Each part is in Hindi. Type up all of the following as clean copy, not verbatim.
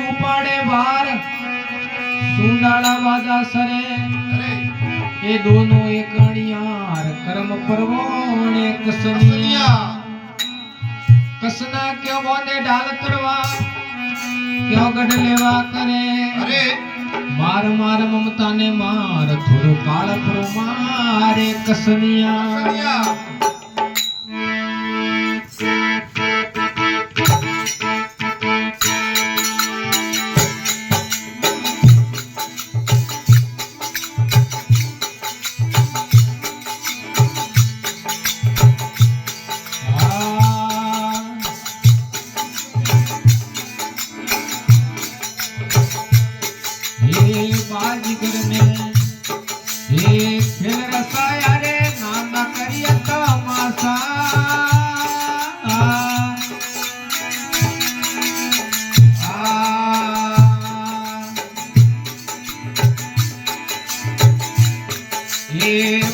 उपाड़े बार सुंडाला बाजा सरे ये दोनों एक अणियार कर्म परवोण एक कसनिया कसना क्यों बोने डाल करवा क्यों गढ़ लेवा करे मार मार ममता ने मार थोड़ो काल पर मारे कसनिया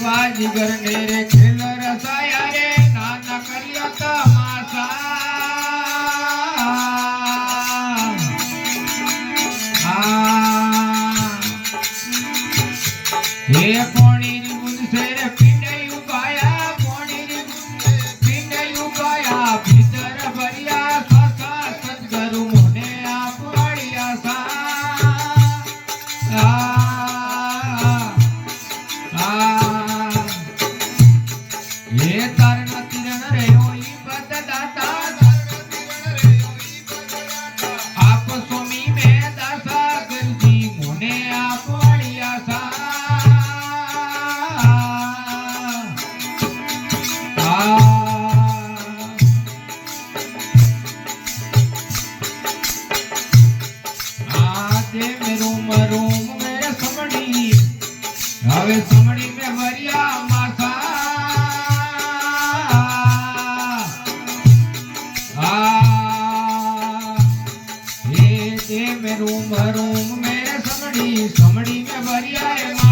बाजीगर ने रे खेल रसाया रे नाना करिया तमाशा ये पोणी री बुंद से रे पिंडे उगाया पोणी री बुंद पिंडे उगाया भीतर भरिया ससा सतगुरु मोने आप वाड़िया सा ये तारण तिरण रे होई बददाता आप स्वामी में दासा गुरुजी मोने आप वाड़िया सा दे मेरो मरूम में समड़ी हवे समड़ी में वरिया मासा रूम रूम में समड़ी समड़ी में भरिया है।